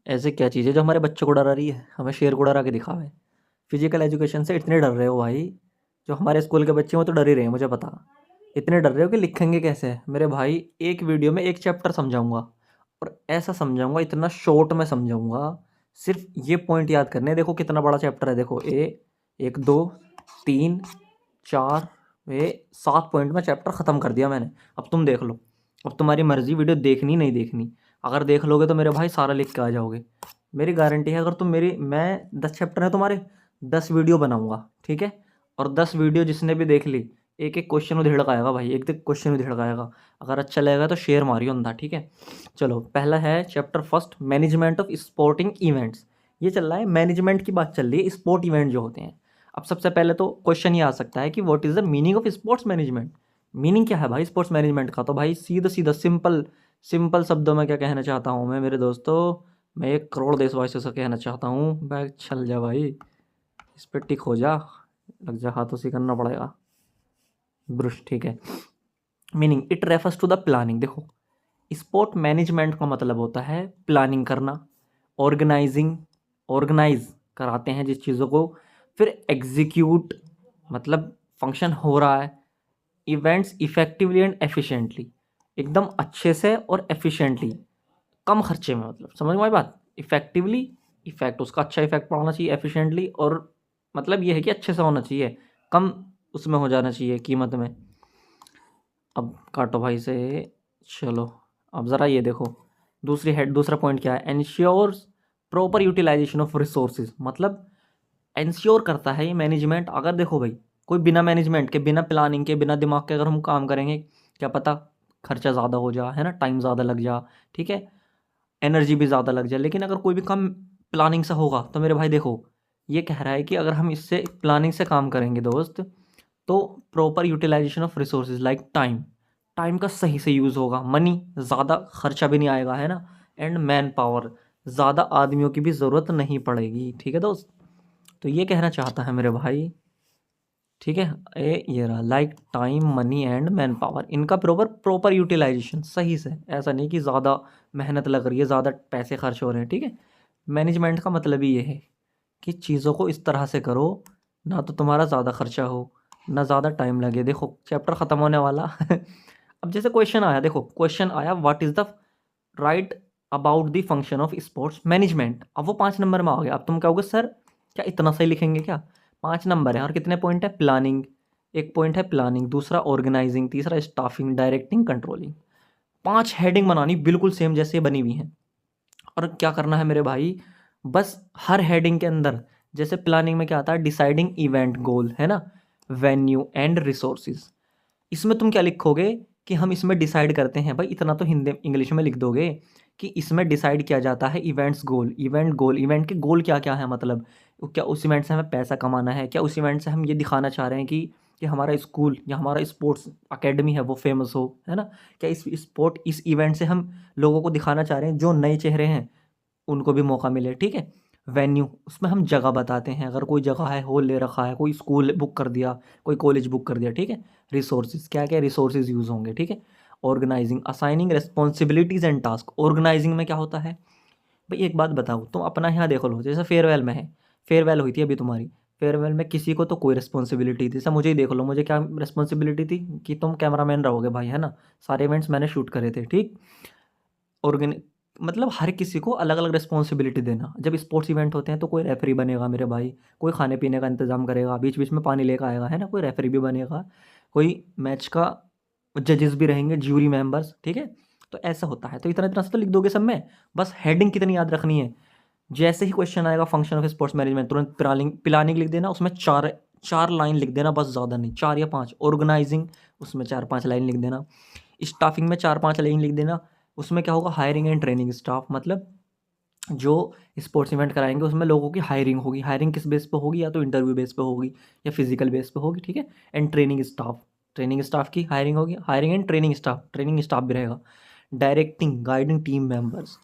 ऐसे क्या चीज़ है जो हमारे बच्चों को डरा रही है, हमें शेर को डरा के दिखावे। फिजिकल एजुकेशन से इतने डर रहे हो भाई, जो हमारे स्कूल के बच्चे हैं वो तो डर ही रहे हैं, मुझे पता। इतने डर रहे हो कि लिखेंगे कैसे मेरे भाई। एक वीडियो में एक चैप्टर समझाऊंगा, और ऐसा समझाऊंगा, इतना शॉर्ट में समझाऊंगा। सिर्फ ये पॉइंट याद करने हैं। देखो कितना बड़ा चैप्टर है, देखो एक दो तीन चार, ये 7 पॉइंट में चैप्टर ख़त्म कर दिया मैंने। अब तुम देख लो, अब तुम्हारी मर्ज़ी वीडियो देखनी नहीं देखनी। अगर देख लोगे तो मेरे भाई सारा लिख के आ जाओगे। मेरी गारंटी है, अगर तुम मेरी, मैं 10 चैप्टर है तुम्हारे, 10 वीडियो बनाऊंगा, ठीक है। और 10 वीडियो जिसने भी देख ली, एक एक क्वेश्चन उधेड़ का आएगा भाई, एक एक क्वेश्चन उधेड़ का आएगा। अगर अच्छा लगेगा तो शेयर मारियो अंधा, ठीक है। चलो, पहला है chapter first, management of sporting events. ये चल रहा है, मैनेजमेंट की बात चल रही है, स्पोर्ट इवेंट जो होते हैं। अब सबसे पहले तो क्वेश्चन ये आ सकता है कि what is the meaning of sports management. Meaning क्या है भाई स्पोर्ट्स मैनेजमेंट का? तो भाई सीधा सीधा सिंपल सिंपल शब्दों में क्या कहना चाहता हूँ मैं मेरे दोस्तों, मैं 1 करोड़ देशवासियों से कहना चाहता हूँ, बैग चल जा भाई, इस पे टिक हो जा, लग जा, हाथों से करना पड़ेगा ब्रुश, ठीक है। Meaning, it refers to the planning. देखो, स्पोर्ट मैनेजमेंट का मतलब होता है प्लानिंग करना, ऑर्गेनाइजिंग, ऑर्गेनाइज कराते हैं जिस चीज़ों को, फिर एग्जीक्यूट, मतलब फंक्शन हो रहा है, इवेंट्स इफेक्टिवली एंड एफिशिएंटली, एकदम अच्छे से और एफिशिएंटली, कम खर्चे में, मतलब समझ में आई बात। इफेक्टिवली, इफेक्ट उसका अच्छा इफेक्ट पड़ना चाहिए, एफिशिएंटली, और मतलब ये है कि अच्छे से होना चाहिए, कम उसमें हो जाना चाहिए कीमत में। अब काटो भाई से, चलो। अब ज़रा ये देखो, दूसरी हेड, दूसरा पॉइंट क्या है, ensures proper utilization of resources. मतलब इंश्योर करता है ये मैनेजमेंट। अगर देखो भाई, कोई बिना मैनेजमेंट के, बिना प्लानिंग के, बिना दिमाग के अगर हम काम करेंगे, क्या पता खर्चा ज़्यादा हो जा, है ना, टाइम ज़्यादा लग जा, ठीक है, एनर्जी भी ज़्यादा लग जाए। लेकिन अगर कोई भी काम प्लानिंग से होगा, तो मेरे भाई देखो, ये कह रहा है कि अगर हम इससे प्लानिंग से काम करेंगे दोस्त, तो proper utilization of resources like time, time का सही से यूज़ होगा, मनी, ज़्यादा खर्चा भी नहीं आएगा, है ना, एंड मैन पावर, ज़्यादा आदमियों की भी ज़रूरत नहीं पड़ेगी, ठीक है दोस्त। तो ये कहना चाहता है मेरे भाई, ठीक है। ये रहा, like time, money and man power, इनका प्रॉपर प्रॉपर यूटिलाइजेशन, सही से, ऐसा नहीं कि ज़्यादा मेहनत लग रही है, ज़्यादा पैसे खर्च हो रहे हैं, ठीक है। मैनेजमेंट का मतलब ही ये है कि चीज़ों को इस तरह से करो, ना तो तुम्हारा ज़्यादा खर्चा हो, ना ज़्यादा टाइम लगे। देखो चैप्टर ख़त्म होने वाला अब जैसे क्वेश्चन आया, देखो क्वेश्चन आया, what is the right about the function of sports management. अब वो 5 नंबर में आ गया। अब तुम कहोगे सर क्या इतना सही लिखेंगे क्या? 5 नंबर है, और कितने पॉइंट है? प्लानिंग, एक पॉइंट है प्लानिंग, दूसरा ऑर्गेनाइजिंग, तीसरा स्टाफिंग, डायरेक्टिंग, कंट्रोलिंग। 5 हेडिंग बनानी बिल्कुल सेम जैसे बनी हुई हैं। और क्या करना है मेरे भाई, बस हर हेडिंग के अंदर, जैसे प्लानिंग में क्या आता है, डिसाइडिंग इवेंट गोल, है ना, वेन्यू एंड रिसोर्सेज। इसमें तुम क्या लिखोगे कि हम इसमें डिसाइड करते हैं, भाई इतना तो हिंदी इंग्लिश में लिख दोगे कि इसमें डिसाइड किया जाता है इवेंट्स गोल, इवेंट गोल, इवेंट के गोल क्या क्या है, मतलब क्या उस इवेंट से हमें पैसा कमाना है, क्या उस इवेंट से हम ये दिखाना चाह रहे हैं कि हमारा स्कूल या हमारा स्पोर्ट्स अकेडमी है वो फेमस हो, है ना, क्या इस इवेंट से हम लोगों को दिखाना चाह रहे हैं, जो नए चेहरे हैं उनको भी मौका मिले, ठीक है। वेन्यू, उसमें हम जगह बताते हैं, अगर कोई जगह है, हॉल ले रखा है, कोई स्कूल बुक कर दिया, कोई कॉलेज बुक कर दिया, ठीक है। रिसोर्सेज, क्या क्या रिसोर्सेज यूज़ होंगे, ठीक है। Organizing, assigning responsibilities and task. Organizing में क्या होता है भाई, एक बात बताओ, तुम अपना यहाँ देख लो, जैसे फेयरवेल में है, फेयरवेल हुई थी अभी तुम्हारी, फेयरवेल में किसी को तो कोई रिस्पॉन्सिबिलिटी थी, जैसे मुझे ही देख लो, मुझे क्या रिस्पॉन्सिबिलिटी थी कि तुम कैमरामैन रहोगे भाई, है ना, सारे इवेंट्स मैंने शूट करे थे, ठीक। ऑर्गेन मतलब हर किसी को अलग अलग रिस्पॉन्सिबिलिटी देना। जब स्पोर्ट्स इवेंट होते हैं तो कोई रेफरी बनेगा मेरे भाई, कोई खाने पीने का इंतजाम करेगा, बीच बीच में पानी लेकर आएगा, है ना, कोई रेफरी भी बनेगा, कोई मैच का जजेस भी रहेंगे, ज्यूरी मेंबर्स, ठीक है। तो ऐसा होता है, तो इतना इतना सा तो लिख दोगे सब में। बस हेडिंग कितनी याद रखनी है, जैसे ही क्वेश्चन आएगा फंक्शन ऑफ स्पोर्ट्स मैनेजमेंट, तुरंत प्लानिंग, प्लानिंग लिख देना, उसमें चार चार लाइन लिख देना, बस ज़्यादा नहीं, 4 या 5। ऑर्गेनाइजिंग, उसमें 4-5 लाइन लिख देना। स्टाफिंग में 4-5 लाइन लिख देना। उसमें क्या होगा, हायरिंग एंड ट्रेनिंग स्टाफ, मतलब जो स्पोर्ट्स इवेंट कराएंगे उसमें लोगों की हायरिंग होगी। हायरिंग किस बेस पे होगी, या तो इंटरव्यू बेस पे होगी या फिजिकल बेस पे होगी, ठीक है। एंड ट्रेनिंग स्टाफ की हायरिंग होगी, हायरिंग एंड ट्रेनिंग स्टाफ भी रहेगा। Directing, guiding team members.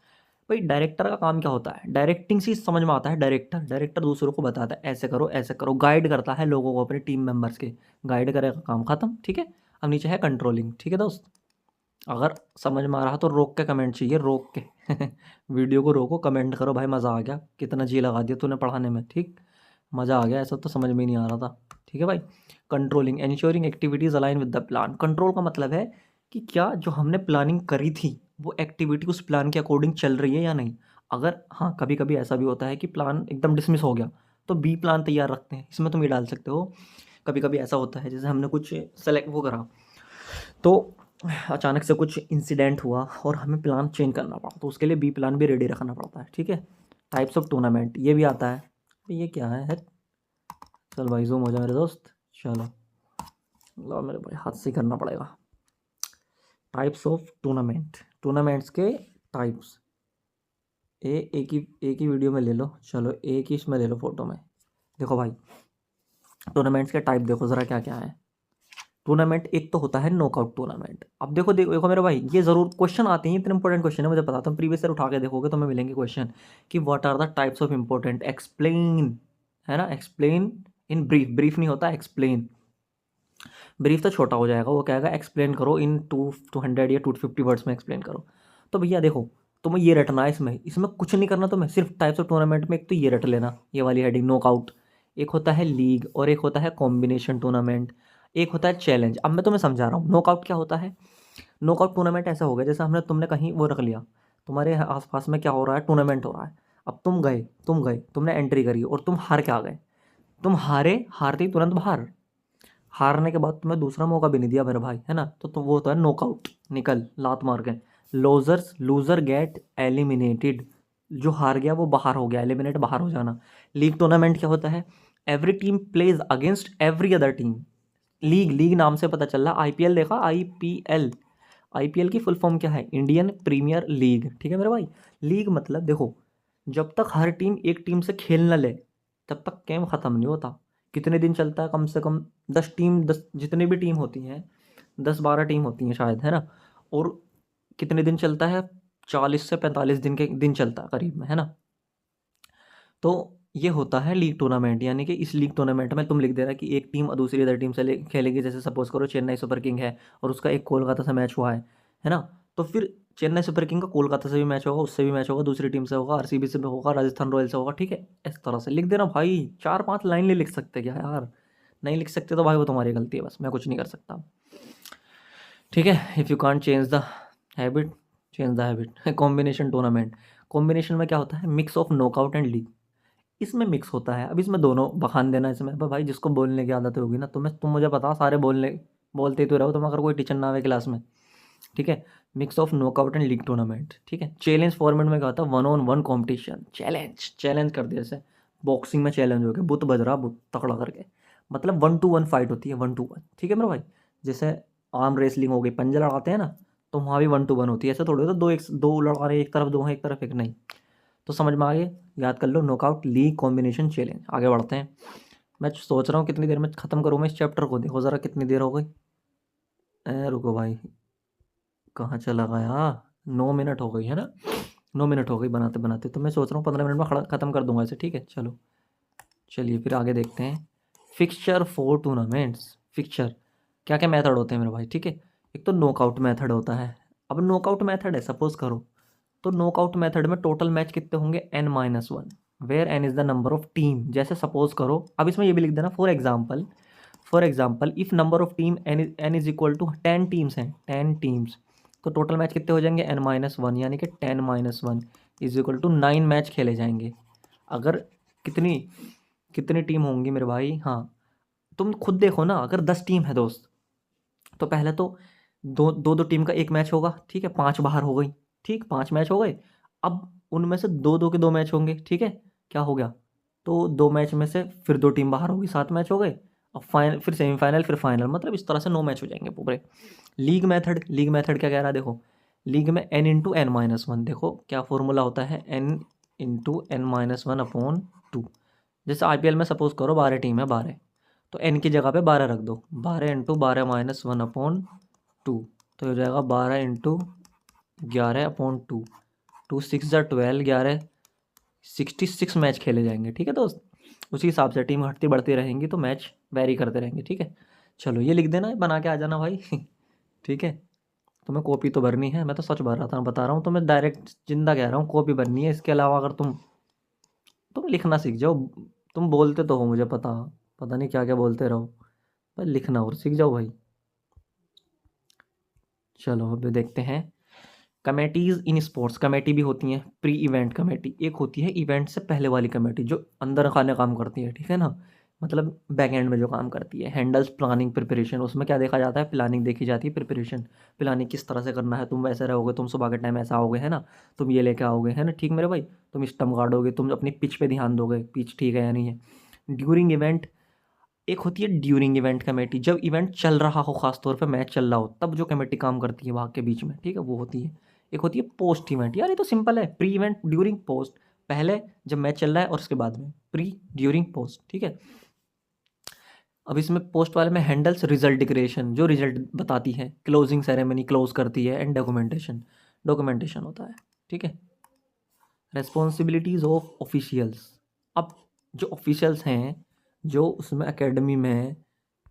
भाई डायरेक्टर का काम क्या होता है, डायरेक्टिंग से समझ में आता है, डायरेक्टर डायरेक्टर दूसरों को बताता है ऐसे करो ऐसे करो, गाइड करता है लोगों को, अपने टीम मेंबर्स के, गाइड करेगा, काम खत्म, ठीक है। अब नीचे है कंट्रोलिंग, ठीक है दोस्त। अगर समझ में आ रहा तो रोक के कमेंट चाहिए, रोक के वीडियो को रोको, कमेंट करो भाई मज़ा आ गया, कितना जी लगा दिया तूने पढ़ाने में, ठीक, मज़ा आ गया, ऐसा तो समझ में ही नहीं आ रहा था। ठीक है भाई। Controlling, ensuring activities align with the plan. Control का मतलब है कि क्या जो हमने प्लानिंग करी थी वो एक्टिविटी उस प्लान के अकॉर्डिंग चल रही है या नहीं। अगर हाँ, कभी कभी ऐसा भी होता है कि प्लान एकदम डिसमिस हो गया, तो बी प्लान तैयार रखते हैं, इसमें तुम ये डाल सकते हो। कभी कभी ऐसा होता है जैसे हमने कुछ सेलेक्ट वो करा, तो अचानक से कुछ इंसिडेंट हुआ और हमें प्लान चेंज करना पड़ा, तो उसके लिए बी प्लान भी रेडी रखना पड़ता है। ठीक है। टाइप्स ऑफ टूर्नामेंट ये भी आता है। ये क्या है? चल भाई जूम हो जा मेरे दोस्त, चलो लो मेरे भाई, हाथ से ही करना पड़ेगा। टाइप्स ऑफ टूर्नामेंट, टूर्नामेंट्स के टाइप्स, एक ही वीडियो में ले लो, चलो एक ही इसमें ले लो फोटो में। देखो भाई, टूर्नामेंट्स के टाइप देखो ज़रा क्या क्या है। टूर्नामेंट एक तो होता है नॉकआउट टूर्नामेंट। अब देखो देखो देखो मेरे भाई, ये ज़रूर क्वेश्चन आते हैं, इतने इंपॉर्टेंट क्वेश्चन है मुझे बताता हूँ, प्रीवियस ईयर उठा के देखोगे तो मैं मिलेंगे क्वेश्चन कि what are the types of important, explain, है ना, एक्सप्लेन इन ब्रीफ, ब्रीफ नहीं होता एक्सप्लेन, ब्रीफ तो छोटा हो जाएगा, वो कहेगा एक्सप्लेन करो इन 200 या 250 वर्ड्स में एक्सप्लेन करो। तो भैया देखो, तुम्हें ये रटना है, इसमें इसमें कुछ नहीं करना तुम्हें, सिर्फ टाइप्स ऑफ टूर्नामेंट में एक तो ये रट लेना, ये वाली हेडिंग नॉकआउट, एक होता है लीग और एक होता है कॉम्बिनेशन टूर्नामेंट, एक होता है चैलेंज। अब मैं तुम्हें समझा रहा हूँ नॉकआउट क्या होता है। नॉकआउट टूर्नामेंट ऐसा हो गया जैसे तुमने कहीं वो रख लिया, तुम्हारे आसपास में क्या हो रहा है, टूर्नामेंट हो रहा है। अब तुम गए तुमने एंट्री करी और तुम हार के आ गए, तुम हारे, हारते ही तुरंत बाहर, हारने के बाद तुम्हें दूसरा मौका भी नहीं दिया मेरे भाई, है ना, तो वो होता है नॉकआउट, निकल लात मार के। लूजर गेट एलिमिनेटेड, जो हार गया वो बाहर हो गया, एलिमिनेट बाहर हो जाना। लीग टूर्नामेंट क्या होता है, every team plays against every other team. League, league नाम से पता चल रहा, आईपीएल देखा, आईपीएल, आईपीएल की फुल फॉर्म क्या है, इंडियन प्रीमियर लीग। ठीक है मेरे भाई। लीग मतलब देखो, जब तक हर टीम एक टीम से खेल न ले तब तक गेम ख़त्म नहीं होता। कितने दिन चलता है, कम से कम 10 टीम, 10 जितनी भी टीम होती हैं, 10-12 टीम होती हैं शायद, है ना। और कितने दिन चलता है, 40 से 45 दिन के दिन चलता है करीब में, है ना। तो ये होता है लीग टूर्नामेंट, यानी कि इस लीग टूर्नामेंट में तुम लिख दे रहा कि एक टीम दूसरी अदर टीम से खेलेगी, जैसे सपोज करो चेन्नई सुपर किंग है और उसका एक कोलकाता से मैच हुआ है ना। तो फिर चेन्नई सुपर किंग का कोलकाता से भी मैच होगा, उससे भी मैच होगा, दूसरी टीम से होगा, आरसीबी से भी होगा, राजस्थान रॉयल्स से होगा। ठीक है, इस तरह से लिख देना भाई, 4-5 लाइन नहीं लिख सकते क्या यार, नहीं लिख सकते तो भाई वो तुम्हारी गलती है, बस मैं कुछ नहीं कर सकता। ठीक है, if you can't change the habit, change the habit. Combination tournament, combination में क्या होता है, mix of knockout and league, इसमें मिक्स होता है। अब इसमें दोनों बखान देना, इसमें अब भाई जिसको बोलने की आदत होगी ना, तुम मुझे बता, सारे बोलते ही तो रहो तुम, अगर कोई टीचर ना आवे क्लास में। ठीक है, mix of knockout and league tournament. ठीक है, चैलेंज फॉर्मेट में क्या होता है, 1-on-1 कॉम्पिटिशन, चैलेंज, चैलेंज कर दिया, जैसे बॉक्सिंग में चैलेंज हो गया, बुत बज रहा बुत तकड़ा करके, मतलब 1-to-1 फाइट होती है, 1-to-1। ठीक है मेरे भाई, जैसे आर्म रेसलिंग हो गई, पंजे लड़ाते हैं ना, तो वहाँ भी 1-to-1 होती है, ऐसा थोड़ी होता है दो लड़ा रहे, एक तरफ दो हैं एक तरफ एक, नहीं। तो समझ में आ गए, याद कर लो, नॉकआउट, लीग, कॉम्बिनेशन, चैलेंज। आगे बढ़ते हैं। मैं सोच रहा हूँ कितनी देर में ख़त्म करूँ मैं इस चैप्टर को, देखो ज़रा कितनी देर हो गई। रुको भाई, कहाँ चला गया, 9 मिनट हो गई है ना, 9 मिनट हो गई बनाते बनाते, तो मैं सोच रहा हूँ 15 मिनट में ख़त्म कर दूंगा इसे। ठीक है, चलो चलिए फिर आगे देखते हैं। फिक्सचर फॉर टूर्नामेंट्स, फिक्सचर क्या क्या मेथड होते हैं मेरे भाई। ठीक है, एक तो नॉकआउट मेथड होता है। अब नॉकआउट मेथड है, सपोज करो, तो नॉकआउट मेथड में टोटल मैच कितने होंगे, n-1, where n is the number of team. जैसे सपोज करो, अब इसमें ये भी लिख देना, for example if number of team n is equal to 10 teams हैं, 10 टीम्स, तो टोटल मैच कितने हो जाएंगे, n-1, यानी कि 10-1 इज इक्वल टू 9 मैच खेले जाएंगे। अगर कितनी कितनी टीम होंगी मेरे भाई, हाँ, तुम खुद देखो ना, अगर 10 टीम है दोस्त, तो पहले तो दो टीम का एक मैच होगा। ठीक है, 5 बाहर हो गई, ठीक, 5 मैच हो गए। अब उनमें से दो के 2 मैच होंगे। ठीक है, क्या हो गया, तो 2 मैच में से फिर 2 टीम बाहर होगी, 7 मैच हो गए। अब फाइनल, फिर सेमीफाइनल, फिर फाइनल, मतलब इस तरह से 9 मैच हो जाएंगे पूरे। लीग मेथड क्या कह रहा है, देखो, लीग में n×n-1, देखो क्या फॉर्मूला होता है, n×n-1/2। जैसे आईपीएल में सपोज करो 12 टीम है, 12, तो n की जगह पे 12 रख दो, 12×12-1/2, तो हो जाएगा 12×11/2, 2×6=12, 11, 66 मैच खेले जाएंगे। ठीक है दोस्त, उसी हिसाब से टीम घटती बढ़ती रहेंगी तो मैच वेरी करते रहेंगे। ठीक है, चलो ये लिख देना, बना के आ जाना भाई। ठीक है, तुम्हें कॉपी तो भरनी है, मैं तो सच भर रहा था, बता रहा हूँ तुम्हें, डायरेक्ट जिंदा कह रहा हूँ, कॉपी भरनी है। इसके अलावा अगर तुम लिखना सीख जाओ। तुम बोलते तो हो, मुझे पता पता नहीं क्या क्या बोलते रहो, पर लिखना और सीख जाओ भाई। चलो अब देखते हैं कमेटीज इन स्पोर्ट्स। कमेटी भी होती हैं, प्री इवेंट कमेटी, एक होती है इवेंट से पहले वाली कमेटी जो अंदर खाने काम करती है, ठीक है ना, मतलब बैक एंड में जो काम करती है। हैंडल्स प्लानिंग प्रिपरेशन, उसमें क्या देखा जाता है, प्लानिंग देखी जाती है, प्रिपरेशन, प्लानिंग किस तरह से करना है, तुम वैसे रहोगे, तुम सुबह के टाइम ऐसा आओगे, है ना, तुम ये लेके आओगे, है ना, ठीक मेरे भाई, तुम स्टम्प गार्डोगे, तुम अपनी पिच पे ध्यान दोगे, पिच ठीक है या नहीं है। ड्यूरिंग इवेंट, एक होती है ड्यूरिंग इवेंट कमेटी, जब इवेंट चल रहा हो, खासतौर पे मैच चल रहा हो, तब जो कमेटी काम करती है वहाँ के बीच में, ठीक है, वो होती है। एक होती है पोस्ट इवेंट, यार ये तो सिंपल है, प्री इवेंट, ड्यूरिंग, पोस्ट। पहले जब मैच चल रहा है और उसके बाद में, प्री, ड्यूरिंग, पोस्ट, ठीक है। अब इसमें पोस्ट वाले में हैंडल्स रिजल्ट डिक्लेरेशन, जो रिजल्ट बताती है, क्लोजिंग सेरेमनी, क्लोज करती है, एंड डॉक्यूमेंटेशन, डॉक्यूमेंटेशन होता है, ठीक है। रेस्पॉन्सिबिलिटीज़ ऑफ ऑफिशियल्स, अब जो ऑफिशियल्स हैं, जो उसमें एकेडमी में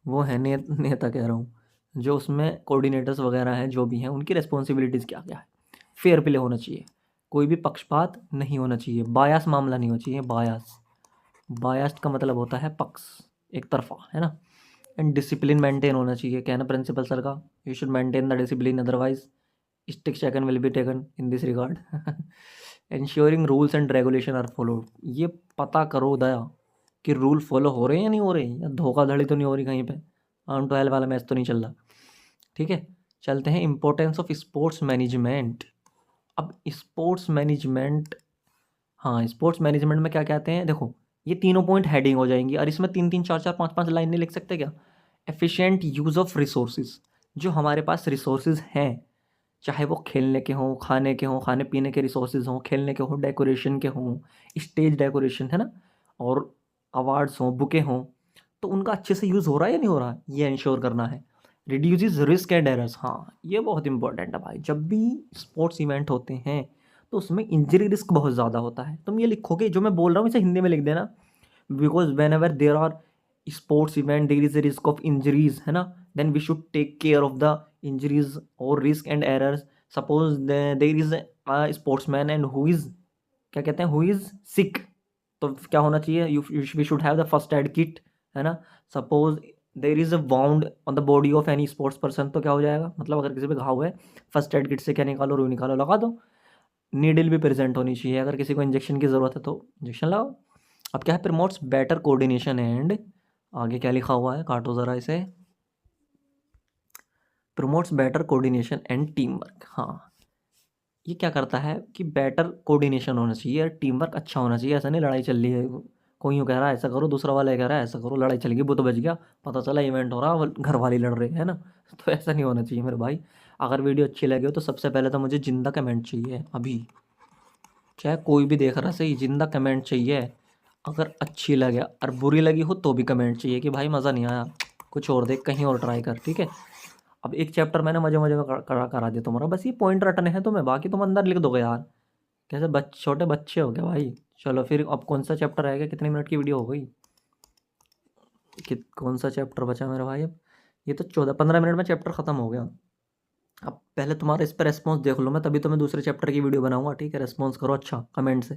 वो है, नेता कह रहा हूँ, जो उसमें कोऑर्डिनेटर्स वगैरह हैं, जो भी हैं, उनकी रिस्पॉन्सिबिलिटीज़ क्या क्या है। फेयर प्ले होना चाहिए, कोई भी पक्षपात नहीं होना चाहिए, बायास मामला नहीं होना चाहिए, बायास, बायास्ड का मतलब होता है पक्ष, एक तरफा, है ना। एंड डिसिप्लिन मेंटेन होना चाहिए, कहना प्रिंसिपल सर का, you should maintain the discipline, otherwise strict action will be taken in this regard. Ensuring rules and regulation are followed, ये पता करो दया कि रूल फॉलो हो रहे हैं या नहीं हो रहे हैं, या धोखाधड़ी तो नहीं हो रही कहीं पे, ऑन टू हेल वाला मैच तो नहीं चल रहा, ठीक है। चलते हैं इंपॉर्टेंस ऑफ स्पोर्ट्स मैनेजमेंट। अब स्पोर्ट्स मैनेजमेंट, हाँ, स्पोर्ट्स मैनेजमेंट में क्या कहते हैं, देखो ये तीनों पॉइंट हेडिंग हो जाएंगी, और इसमें 3 3 4 4 5 5 लाइन नहीं लिख सकते क्या। एफिशिएंट यूज़ ऑफ रिसोर्सेज, जो हमारे पास रिसोर्सेज हैं, चाहे वो खेलने के हों, खाने के हों, खाने पीने के रिसोर्सेज हों, खेलने के हों, डेकोरेशन के हों, स्टेज डेकोरेशन, है ना, और अवार्ड्स हों, बुके हों, तो उनका अच्छे से यूज़ हो रहा है या नहीं हो रहा है, ये इंश्योर करना है। रिड्यूसेस रिस्क एंड एरर्स, हाँ ये बहुत इंपॉर्टेंट है भाई, जब भी स्पोर्ट्स इवेंट होते हैं तो उसमें इंजरी रिस्क बहुत ज़्यादा होता है। तुम ये लिखोगे, जो मैं बोल रहा हूँ इसे हिंदी में लिख देना, because whenever there are sports event there is a risk of injuries, है ना, then we should take care of the injuries और risk and errors. Suppose there is sportsman and who is, क्या कहते हैं, who is sick, तो क्या होना चाहिए, you we should have the first aid kit, है ना। Suppose there is a wound on the body of any sports person, तो क्या हो जाएगा, मतलब अगर किसी पे घाव है, फर्स्ट एड किट से क्या निकालो, रुई निकालो, लगा दो। नीडल भी प्रेजेंट होनी चाहिए, अगर किसी को इंजेक्शन की ज़रूरत है तो इंजेक्शन लगाओ। अब क्या है, प्रमोट्स बेटर कोऑर्डिनेशन एंड, आगे क्या लिखा हुआ है, काटो ज़रा इसे, promotes better coordination and team work, हाँ, ये क्या करता है कि बेटर कोऑर्डिनेशन होना चाहिए और टीम वर्क अच्छा होना चाहिए। ऐसा नहीं लड़ाई चल रही है, कोई यूँ कह रहा है ऐसा करो, दूसरा वाला ये कह रहा है ऐसा करो, लड़ाई चल गई, वो तो बच गया, पता चला इवेंट हो रहा, घर वाले लड़ रहे हैं ना। तो ऐसा नहीं होना चाहिए मेरे भाई। अगर वीडियो अच्छी लगे हो तो सबसे पहले तो मुझे जिंदा कमेंट चाहिए, अभी चाहे कोई भी देख रहा सही, जिंदा कमेंट चाहिए। अगर अच्छी लगे और बुरी लगी हो तो भी कमेंट चाहिए कि भाई मज़ा नहीं आया, कुछ और देख, कहीं और ट्राई कर, ठीक है। अब एक चैप्टर मैंने मजे मजे में करा दिया तुम्हारा, बस ये पॉइंट रटने हैं तुम्हें, बाकी तुम अंदर लिख दोगे यार, कैसे छोटे बच्चे हो क्या भाई। चलो फिर अब कौन सा चैप्टर आएगा, कितने मिनट की वीडियो हो गई, कौन सा चैप्टर बचा मेरा भाई अब, ये तो 14 15 मिनट में चैप्टर ख़त्म हो गया। अब पहले तुम्हारा इस पर रेस्पॉन्स देख लो, मैं तभी तो मैं दूसरे चैप्टर की वीडियो बनाऊंगा, ठीक है, रेस्पॉन्स करो अच्छा कमेंट से।